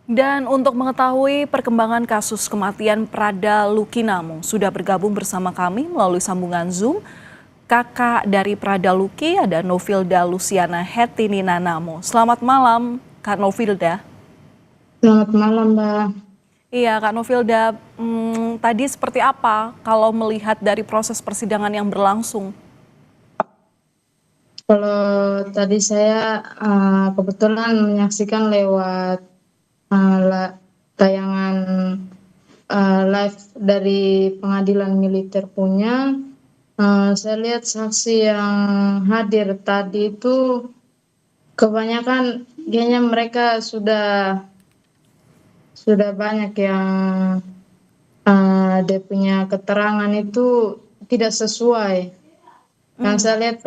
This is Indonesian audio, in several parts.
Dan untuk mengetahui perkembangan kasus kematian Prada Luki sudah bergabung bersama kami melalui sambungan Zoom. Kakak dari Prada Luki ada Novilda Luciana Hetini Nanamo. Selamat malam, Kak Novilda. Selamat malam, Mbak. Iya, Kak Novilda, tadi seperti apa kalau melihat dari proses persidangan yang berlangsung? Kalau tadi saya kebetulan menyaksikan lewat tayangan live dari pengadilan militer punya, saya lihat saksi yang hadir tadi itu kebanyakan kayaknya mereka sudah banyak yang dia punya keterangan itu tidak sesuai. Yang saya lihat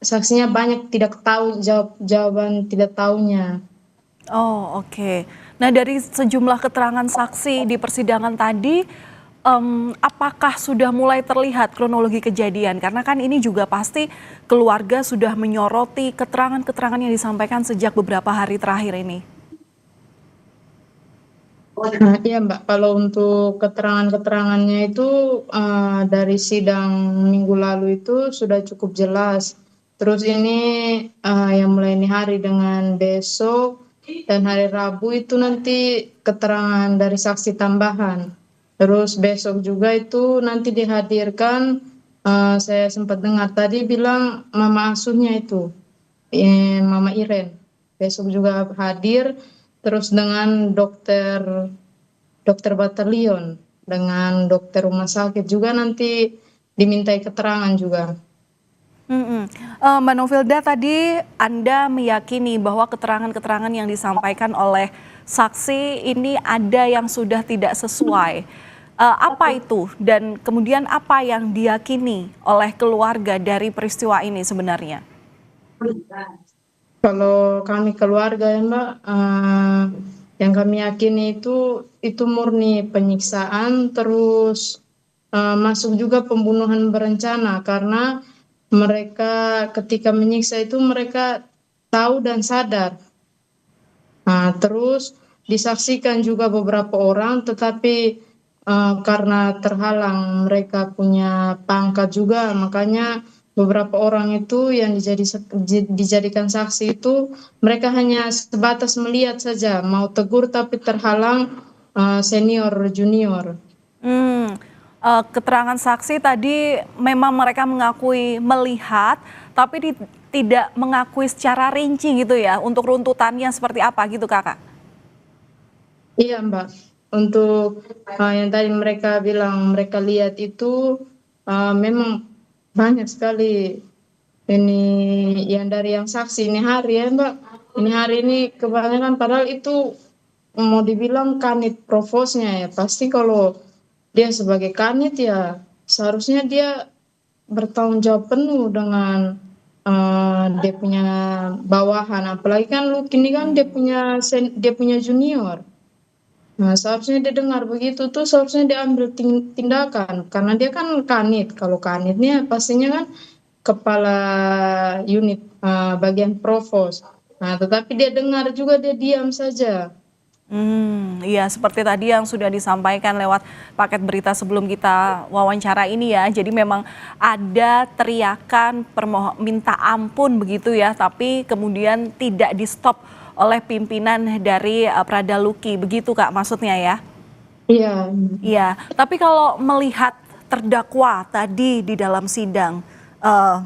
saksinya banyak tidak tahu jawaban tidak tahunya. Oh, oke. Nah, dari sejumlah keterangan saksi di persidangan tadi, apakah sudah mulai terlihat kronologi kejadian? Karena kan ini juga pasti keluarga sudah menyoroti keterangan-keterangan yang disampaikan sejak beberapa hari terakhir ini. Iya Mbak, kalau untuk keterangan-keterangannya itu dari sidang minggu lalu itu sudah cukup jelas. Terus ini yang mulai ini hari dengan besok dan hari Rabu itu nanti keterangan dari saksi tambahan. Terus besok juga itu nanti dihadirkan, saya sempat dengar tadi bilang mama asuhnya itu, Mama Iren. Besok juga hadir, terus dengan dokter batalion, dengan dokter rumah sakit juga nanti dimintai keterangan juga. Mbak Novilda, tadi Anda meyakini bahwa keterangan-keterangan yang disampaikan oleh saksi ini ada yang sudah tidak sesuai. Apa itu dan kemudian apa yang diyakini oleh keluarga dari peristiwa ini sebenarnya? Kalau kami keluarga ya Mbak, yang kami yakini itu murni penyiksaan, terus masuk juga pembunuhan berencana karena mereka ketika menyiksa itu mereka tahu dan sadar. Nah, terus disaksikan juga beberapa orang, tetapi karena terhalang mereka punya pangkat juga, makanya beberapa orang itu yang dijadikan saksi itu mereka hanya sebatas melihat saja, mau tegur tapi terhalang senior junior. Hmm, Keterangan saksi tadi memang mereka mengakui melihat, tapi tidak mengakui secara rinci gitu ya, untuk runtutannya seperti apa gitu Kakak? Iya Mbak, untuk yang tadi mereka bilang mereka lihat itu memang banyak sekali. Ini yang dari yang saksi ini hari ya Mbak. Ini hari ini kebanyakan padahal itu mau dibilang kanit provosnya ya. Pasti kalau dia sebagai kanit ya seharusnya dia bertanggung jawab penuh dengan dia punya bawahan. Apalagi kan Luke ini kan dia punya junior. Nah, seharusnya dia dengar begitu tuh seharusnya dia ambil tindakan karena dia kan kanit. Kalau kanitnya pastinya kan kepala unit bagian provos. Nah, tetapi dia dengar juga dia diam saja. Iya, seperti tadi yang sudah disampaikan lewat paket berita sebelum kita wawancara ini ya. Jadi memang ada teriakan minta ampun begitu ya, tapi kemudian tidak di-stop oleh pimpinan dari Prada Luki. Begitu Kak maksudnya ya? Iya. Iya, tapi kalau melihat terdakwa tadi di dalam sidang,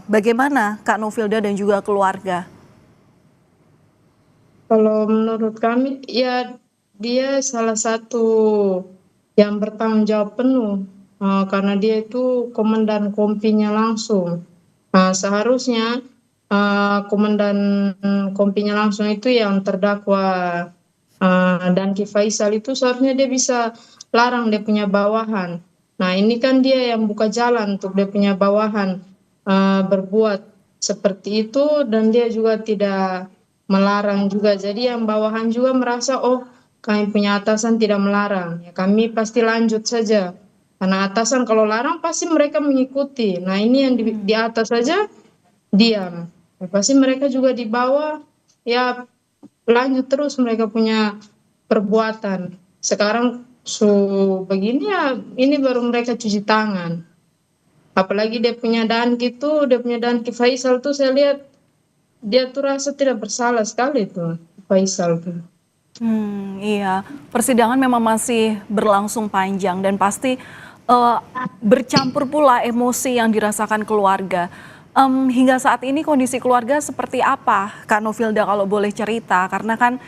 bagaimana Kak Novilda dan juga keluarga? Kalau menurut kami ya dia salah satu yang bertanggung jawab penuh karena dia itu komandan kompinya langsung. Seharusnya komandan kompinya langsung itu yang terdakwa dan Ki Faisal itu seharusnya dia bisa larang dia punya bawahan. Nah ini kan dia yang buka jalan untuk dia punya bawahan berbuat seperti itu dan dia juga tidak melarang juga. Jadi yang bawahan juga merasa oh kami punya atasan tidak melarang, ya kami pasti lanjut saja. Karena atasan kalau larang pasti mereka mengikuti. Nah ini yang di atas saja diam. Ya, pasti mereka juga di bawah ya lanjut terus mereka punya perbuatan. Sekarang begini ya, ini baru mereka cuci tangan. Apalagi dia punya Danki tuh, dia punya Danki Faisal tuh saya lihat dia tuh rasa tidak bersalah sekali tuh Faisal tuh. Iya, persidangan memang masih berlangsung panjang dan pasti eh, bercampur pula emosi yang dirasakan keluarga. Hingga saat ini kondisi keluarga seperti apa, Kak Novilda kalau boleh cerita? Karena kan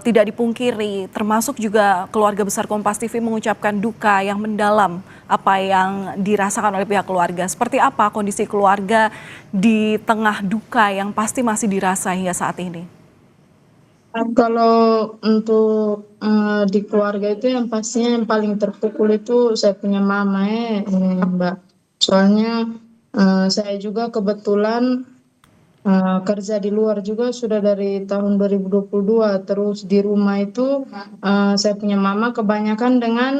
tidak dipungkiri, termasuk juga keluarga besar Kompas TV mengucapkan duka yang mendalam apa yang dirasakan oleh pihak keluarga. Seperti apa kondisi keluarga di tengah duka yang pasti masih dirasa hingga saat ini? Kalau untuk di keluarga itu yang pastinya yang paling terpukul itu saya punya mama Mbak. Soalnya saya juga kebetulan kerja di luar juga sudah dari tahun 2022. Terus di rumah itu saya punya mama kebanyakan dengan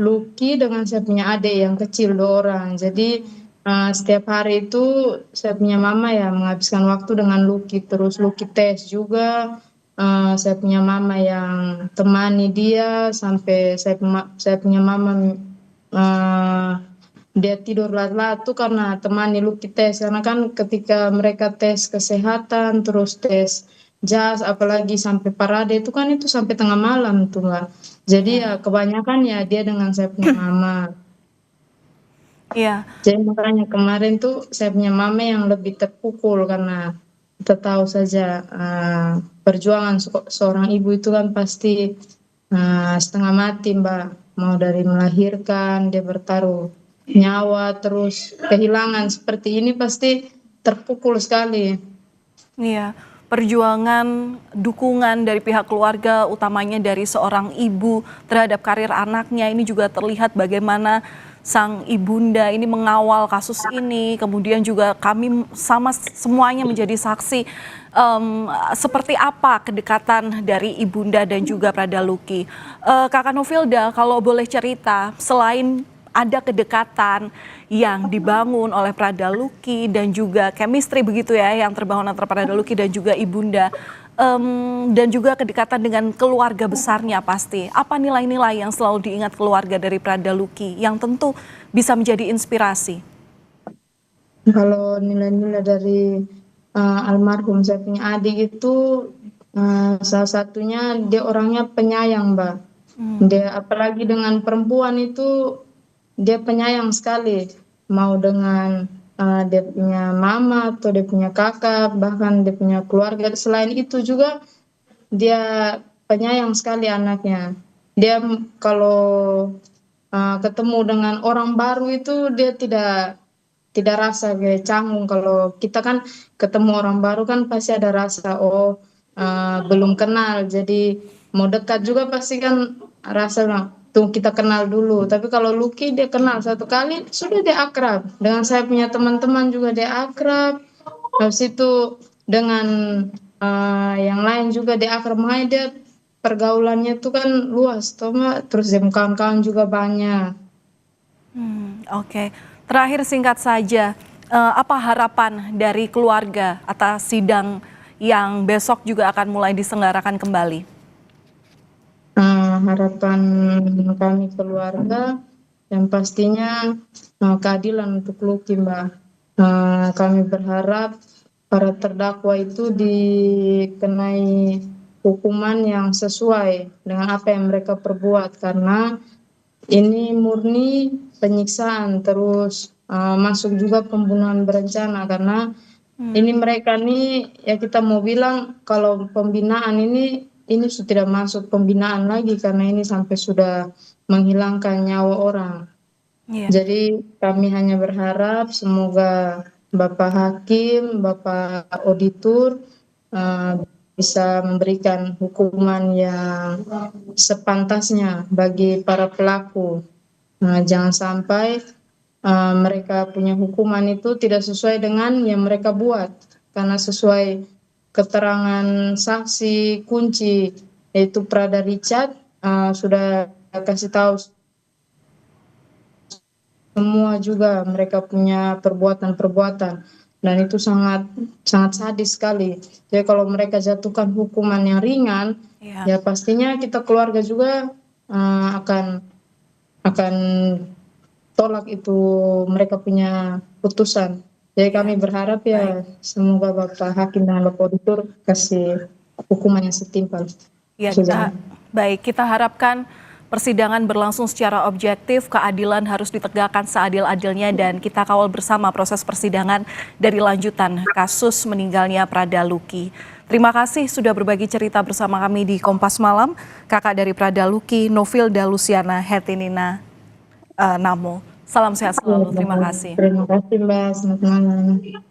Lucky dengan saya punya adik yang kecil 2 orang. Jadi setiap hari itu saya punya mama ya menghabiskan waktu dengan Lucky. Terus Lucky tes juga. Saya punya mama yang temani dia sampai saya punya mama eh, dia tidur lat-lat tuh karena temani Lucky tes. Karena kan ketika mereka tes kesehatan terus tes jas apalagi sampai parade itu kan itu sampai tengah malam tuh Mbak. Jadi ya Ya. kebanyakan ya dia dengan saya punya mama. Iya. Jadi makanya kemarin tuh saya punya mama yang lebih terpukul karena kita tahu saja perjuangan seorang ibu itu kan pasti setengah mati Mbak. Mau dari melahirkan, dia bertaruh nyawa, terus kehilangan seperti ini pasti terpukul sekali. Iya, perjuangan dukungan dari pihak keluarga, utamanya dari seorang ibu terhadap karir anaknya, ini juga terlihat bagaimana sang ibunda ini mengawal kasus ini, kemudian juga kami sama semuanya menjadi saksi seperti apa kedekatan dari ibunda dan juga Pradaluki. Kakak Novilda, kalau boleh cerita, selain ada kedekatan yang dibangun oleh Pradaluki dan juga chemistry begitu ya yang terbangun antara Pradaluki dan juga ibunda dan juga kedekatan dengan keluarga besarnya pasti. Apa nilai-nilai yang selalu diingat keluarga dari Pradaluki yang tentu bisa menjadi inspirasi? Kalau nilai-nilai dari almarhum saya punya adik itu salah satunya dia orangnya penyayang, Mbak. Dia apalagi dengan perempuan itu dia penyayang sekali. Mau dengan dia punya mama atau dia punya kakak, bahkan dia punya keluarga. Selain itu juga dia penyayang sekali anaknya. Dia kalau ketemu dengan orang baru itu dia tidak rasa kayak canggung. Kalau kita kan ketemu orang baru kan pasti ada rasa belum kenal jadi mau dekat juga pasti kan rasa tuh kita kenal dulu. Tapi kalau Lucky dia kenal 1 kali sudah dia akrab dengan saya punya teman-teman juga dia akrab. Habis itu dengan yang lain juga dia akrab, makanya dia pergaulannya tuh kan luas toh Mbak. Terus dia kawan-kawan juga banyak. Oke, terakhir singkat saja, apa harapan dari keluarga atas sidang yang besok juga akan mulai diselenggarakan kembali? Harapan kami keluarga yang pastinya keadilan untuk Lucky Mbak. Kami berharap para terdakwa itu dikenai hukuman yang sesuai dengan apa yang mereka perbuat karena ini murni penyiksaan terus masuk juga pembunuhan berencana karena ini mereka nih ya kita mau bilang kalau pembinaan ini sudah tidak masuk pembinaan lagi karena ini sampai sudah menghilangkan nyawa orang. Iya. Jadi kami hanya berharap semoga Bapak Hakim, Bapak Auditor eh, bisa memberikan hukuman yang sepantasnya bagi para pelaku. Jangan sampai mereka punya hukuman itu tidak sesuai dengan yang mereka buat, karena sesuai keterangan saksi kunci yaitu Prada Richard sudah kasih tahu semua juga mereka punya perbuatan-perbuatan. dan itu sangat sangat sadis sekali. Jadi kalau mereka jatuhkan hukuman yang ringan, Ya, ya pastinya kita keluarga juga akan tolak itu mereka punya putusan. Jadi kami ya, berharap baik. ya semoga Bapak Hakim dan Bapak Auditor kasih hukuman yang setimpal. Ya, Suzana. baik, kita harapkan persidangan berlangsung secara objektif, keadilan harus ditegakkan seadil-adilnya dan kita kawal bersama proses persidangan dari lanjutan kasus meninggalnya Prada Luki. Terima kasih sudah berbagi cerita bersama kami di Kompas Malam, kakak dari Prada Luki, Novilda Luciana Hertinina Namo. Salam sehat selalu, terima kasih. Terima kasih Mbak, selamat malam.